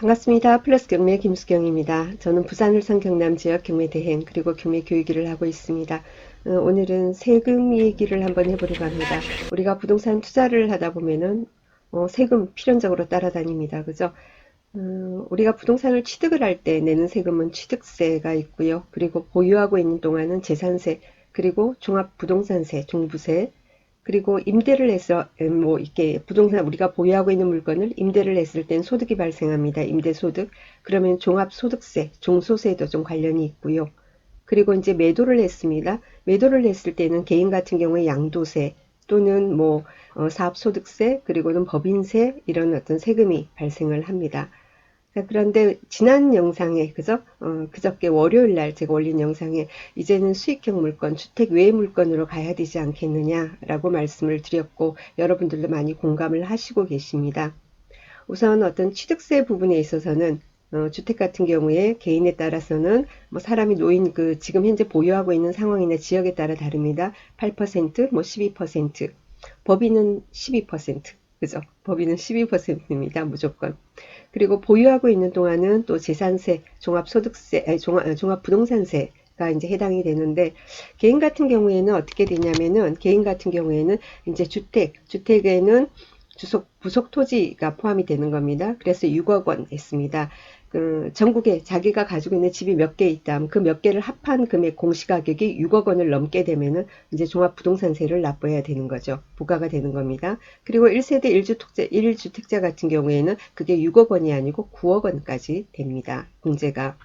반갑습니다. 플러스 경매 김수경입니다. 저는 부산 울산 경남 지역 경매 대행 그리고 경매 교육 일을 하고 있습니다. 오늘은 세금 얘기를 한번 해보려고 합니다. 우리가 부동산 투자를 하다 보면은 세금 필연적으로 따라다닙니다. 그죠? 우리가 부동산을 취득을 할 때 내는 세금은 취득세가 있고요. 그리고 보유하고 있는 동안은 재산세, 그리고 종합부동산세, 종부세, 그리고 임대를 해서 뭐 이렇게 부동산 우리가 보유하고 있는 물건을 임대를 했을 땐 소득이 발생합니다. 임대소득. 그러면 종합소득세, 종소세도 좀 관련이 있고요. 그리고 이제 매도를 했습니다. 매도를 했을 때는 개인 같은 경우에 양도세 또는 뭐 사업소득세 그리고는 법인세 이런 어떤 세금이 발생을 합니다. 그런데 지난 영상에 그죠? 그저께 월요일 날 제가 올린 영상에 이제는 수익형 물건, 주택 외의 물건으로 가야 되지 않겠느냐라고 말씀을 드렸고 여러분들도 많이 공감을 하시고 계십니다. 우선 어떤 취득세 부분에 있어서는 주택 같은 경우에 개인에 따라서는 뭐 사람이 놓인 그 지금 현재 보유하고 있는 상황이나 지역에 따라 다릅니다. 8%, 뭐 12%, 법인은 12%, 그죠? 법인은 12%입니다. 무조건. 그리고 보유하고 있는 동안은 또 재산세, 종합소득세, 종합부동산세가 이제 해당이 되는데 개인 같은 경우에는 어떻게 되냐면은 개인 같은 경우에는 이제 주택에는 부속 토지가 포함이 되는 겁니다. 그래서 6억 원 했습니다. 전국에 자기가 가지고 있는 집이 몇 개 있다면 그 몇 개를 합한 금액 공시가격이 6억 원을 넘게 되면은 이제 종합부동산세를 납부해야 되는 거죠. 부과가 되는 겁니다. 그리고 1세대 1주택자 같은 경우에는 그게 6억 원이 아니고 9억 원까지 됩니다. 공제가.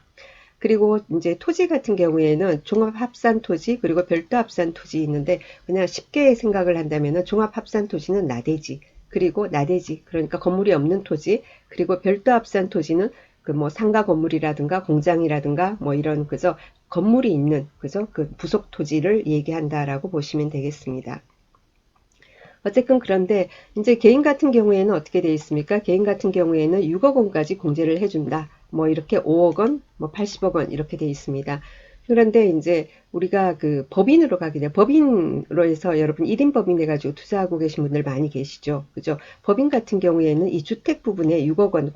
그리고 이제 토지 같은 경우에는 종합합산토지 그리고 별도합산토지 있는데 그냥 쉽게 생각을 한다면은 종합합산토지는 나대지 그리고 나대지 그러니까 건물이 없는 토지 그리고 별도합산토지는 그 뭐 상가 건물이라든가 공장이라든가 뭐 이런 그저 건물이 있는 그저 그 부속 토지를 얘기한다라고 보시면 되겠습니다. 어쨌든 그런데 이제 개인 같은 경우에는 어떻게 되어 있습니까? 개인 같은 경우에는 6억 원까지 공제를 해준다. 뭐 이렇게 5억 원, 뭐 80억 원 이렇게 되어 있습니다. 그런데 이제 우리가 그 법인으로 가게 돼 법인으로 해서 여러분 1인 법인 해가지고 투자하고 계신 분들 많이 계시죠. 그죠? 법인 같은 경우에는 이 주택 부분에 6억 원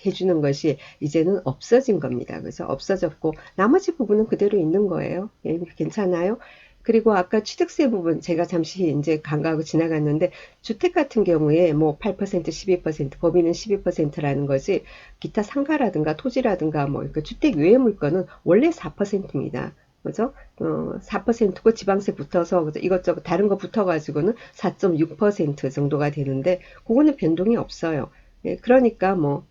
해주는 것이 이제는 없어진 겁니다. 그래서 없어졌고 나머지 부분은 그대로 있는 거예요. 예, 괜찮아요? 그리고 아까 취득세 부분 제가 잠시 이제 간과하고 지나갔는데 주택 같은 경우에 뭐 8%, 12%, 법인은 12%라는 것이 기타 상가라든가 토지라든가 뭐 그러니까 주택 외의 물건은 원래 4%입니다. 그죠? 4%고 지방세 붙어서 그죠? 이것저것 다른 거 붙어가지고는 4.6% 정도가 되는데 그거는 변동이 없어요. 예, 그러니까 뭐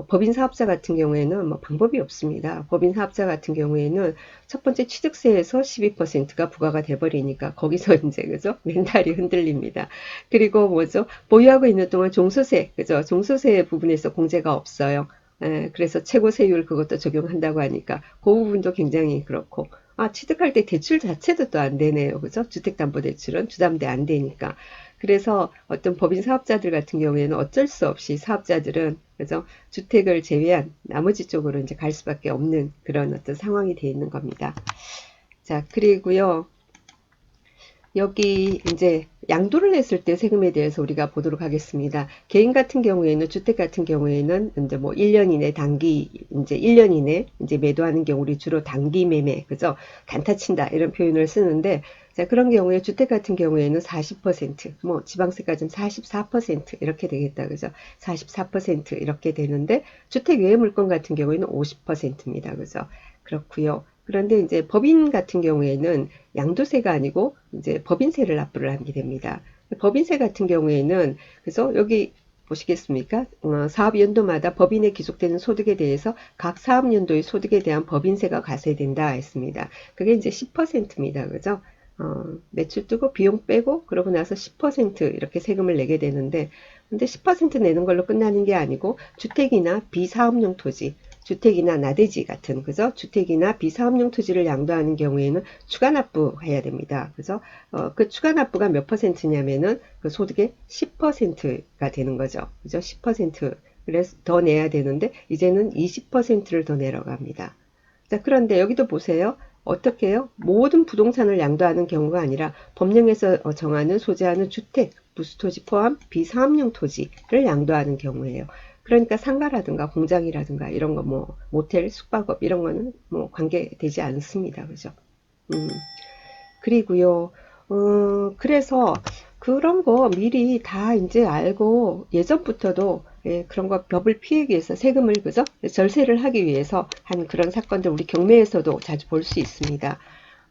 법인 사업자 같은 경우에는 뭐 방법이 없습니다. 법인 사업자 같은 경우에는 첫 번째 취득세에서 12%가 부과가 돼버리니까 거기서 이제 그죠? 멘탈이 흔들립니다. 그리고 뭐죠? 보유하고 있는 동안 종소세, 그죠? 종소세 부분에서 공제가 없어요. 그래서 최고세율 그것도 적용한다고 하니까 그 부분도 굉장히 그렇고 취득할 때 대출 자체도 또 안 되네요. 그죠? 주택담보대출은 주담대 안 되니까. 그래서 어떤 법인 사업자들 같은 경우에는 어쩔 수 없이 사업자들은 그죠? 주택을 제외한 나머지 쪽으로 이제 갈 수밖에 없는 그런 어떤 상황이 되어 있는 겁니다. 자, 그리고요. 여기 이제 양도를 했을 때 세금에 대해서 우리가 보도록 하겠습니다. 개인 같은 경우에는 주택 같은 경우에는 이제 뭐 1년 이내 단기 이제 1년 이내 이제 매도하는 경우 우리 주로 단기 매매 그죠? 단타 친다 이런 표현을 쓰는데 자, 그런 경우에 주택 같은 경우에는 40%뭐 지방세까지는 44% 이렇게 되겠다. 그죠? 44% 이렇게 되는데 주택 외의 물건 같은 경우에는 50%입니다. 그죠? 그렇고요. 그런데 이제 법인 같은 경우에는 양도세가 아니고 이제 법인세를 납부를 하게 됩니다. 법인세 같은 경우에는 그래서 여기 보시겠습니까? 사업연도마다 법인에 기속되는 소득에 대해서 각 사업연도의 소득에 대한 법인세가 과세된다 했습니다. 그게 이제 10%입니다. 그죠? 매출 뜨고 비용 빼고 그러고 나서 10% 이렇게 세금을 내게 되는데 근데 10% 내는 걸로 끝나는 게 아니고 주택이나 비사업용 토지 주택이나 나대지 같은 그죠? 주택이나 비사업용 토지를 양도하는 경우에는 추가 납부해야 됩니다. 그죠? 그 추가 납부가 몇 퍼센트냐면은 그 소득의 10%가 되는 거죠. 그죠? 10% 그래서 더 내야 되는데 이제는 20%를 더 내려갑니다. 자, 그런데 여기도 보세요. 어떻게 해요? 모든 부동산을 양도하는 경우가 아니라 법령에서 정하는 소재하는 주택, 부수토지 포함 비사업용 토지를 양도하는 경우예요. 그러니까 상가라든가 공장이라든가 이런 거 뭐 모텔, 숙박업 이런 거는 뭐 관계되지 않습니다. 그죠? 음. 그리고요, 그래서 그런 거 미리 다 이제 알고 예전부터도 예, 그런 거 법을 피하기 위해서 세금을 그죠? 절세를 하기 위해서 한 그런 사건들 우리 경매에서도 자주 볼 수 있습니다.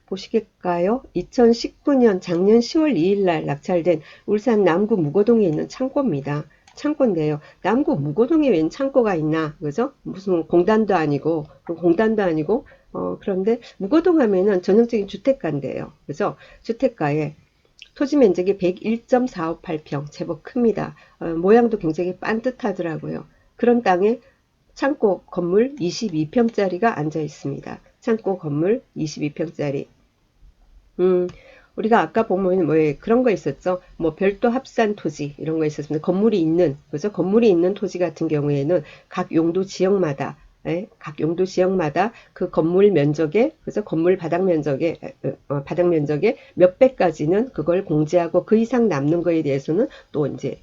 보시겠까요? 2019년 작년 10월 2일 날 낙찰된 울산 남구 무고동에 있는 창고입니다. 창고인데요. 남구 무고동에 웬 창고가 있나? 그죠? 무슨 공단도 아니고, 그런데 무고동 하면은 전형적인 주택가인데요. 그죠? 주택가에 토지 면적이 101.458평, 제법 큽니다. 모양도 굉장히 반듯하더라고요. 그런 땅에 창고 건물 22평짜리가 앉아 있습니다. 창고 건물 22평짜리. 음, 우리가 아까 보면 뭐 그런 거 있었죠. 뭐 별도 합산 토지 이런 거 있었습니다. 건물이 있는 그죠? 건물이 있는 토지 같은 경우에는 각 용도 지역마다 예, 각 용도 지역마다 그 건물 면적에 그래서 건물 바닥 면적에 바닥 면적의 몇 배까지는 그걸 공제하고 그 이상 남는 거에 대해서는 또 이제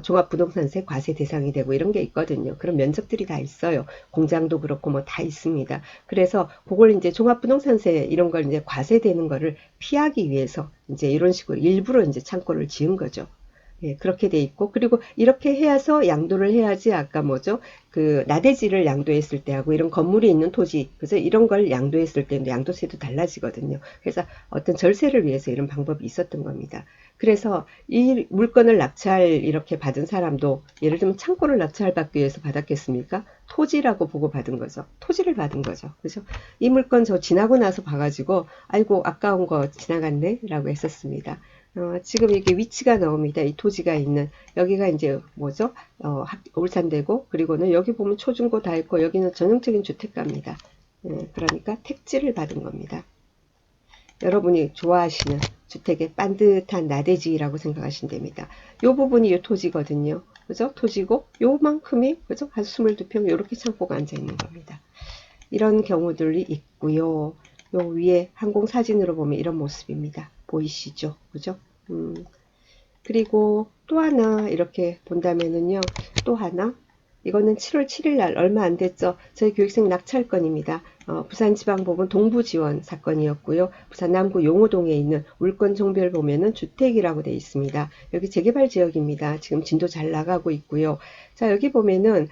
종합부동산세 과세 대상이 되고 이런 게 있거든요. 그런 면적들이 다 있어요. 공장도 그렇고 뭐 다 있습니다. 그래서 그걸 이제 종합부동산세 이런 걸 이제 과세되는 거를 피하기 위해서 이제 이런 식으로 일부러 이제 창고를 지은 거죠. 예, 그렇게 돼 있고, 그리고 이렇게 해서 양도를 해야지, 아까 뭐죠? 그, 나대지를 양도했을 때하고, 이런 건물이 있는 토지, 그래서 이런 걸 양도했을 때는 양도세도 달라지거든요. 그래서 어떤 절세를 위해서 이런 방법이 있었던 겁니다. 그래서 이 물건을 낙찰 이렇게 받은 사람도, 예를 들면 창고를 낙찰받기 위해서 받았겠습니까? 토지라고 보고 받은 거죠. 토지를 받은 거죠. 그죠? 이 물건 저 지나고 나서 봐가지고, 아이고, 아까운 거 지나갔네? 라고 했었습니다. 지금 이게 위치가 나옵니다. 이 토지가 있는 여기가 이제 뭐죠? 울산대고 그리고는 여기 보면 초중고 다 있고 여기는 전형적인 주택가입니다. 그러니까 택지를 받은 겁니다. 여러분이 좋아하시는 주택의 반듯한 나대지라고 생각하시면 됩니다. 요 부분이 요 토지거든요. 그죠? 토지고 요만큼이 그죠? 한 22평 이렇게 창고가 앉아 있는 겁니다. 이런 경우들이 있고요. 요 위에 항공 사진으로 보면 이런 모습입니다. 보이시죠? 그죠? 그리고 또 하나 이렇게 본다면은요. 또 하나 이거는 7월 7일 날 얼마 안 됐죠. 저희 교육생 낙찰건입니다. 부산지방법원 동부지원 사건이었고요. 부산 남구 용호동에 있는 울권 종별 보면은 주택이라고 되어 있습니다. 여기 재개발 지역입니다. 지금 진도 잘 나가고 있고요. 자 여기 보면은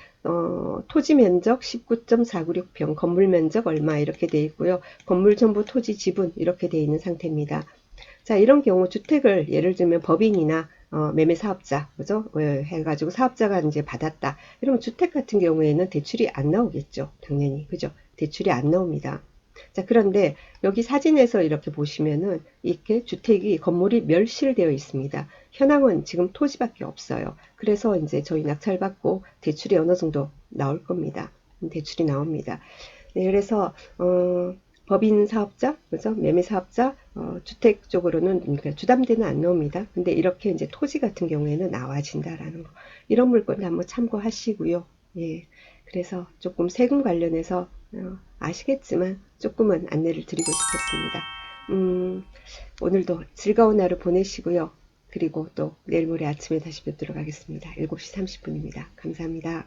토지 면적 19.496평, 건물 면적 얼마 이렇게 되어 있고요. 건물 정보 토지 지분 이렇게 되어 있는 상태입니다. 자, 이런 경우 주택을 예를 들면 법인이나 매매 사업자, 그죠? 해가지고 사업자가 이제 받았다. 이러면 주택 같은 경우에는 대출이 안 나오겠죠. 당연히. 그죠? 대출이 안 나옵니다. 자, 그런데 여기 사진에서 이렇게 보시면은 이렇게 주택이 건물이 멸실되어 있습니다. 현황은 지금 토지밖에 없어요. 그래서 이제 저희 낙찰받고 대출이 어느 정도 나올 겁니다. 대출이 나옵니다. 네, 그래서 법인 사업자, 그죠? 매매 사업자, 주택 쪽으로는 그러니까 주담대는 안 나옵니다. 근데 이렇게 이제 토지 같은 경우에는 나와진다라는 거. 이런 물건도 한번 참고하시고요. 예. 그래서 조금 세금 관련해서 아시겠지만 조금은 안내를 드리고 싶었습니다. 오늘도 즐거운 하루 보내시고요. 그리고 또 내일 모레 아침에 다시 뵙도록 하겠습니다. 7시 30분입니다. 감사합니다.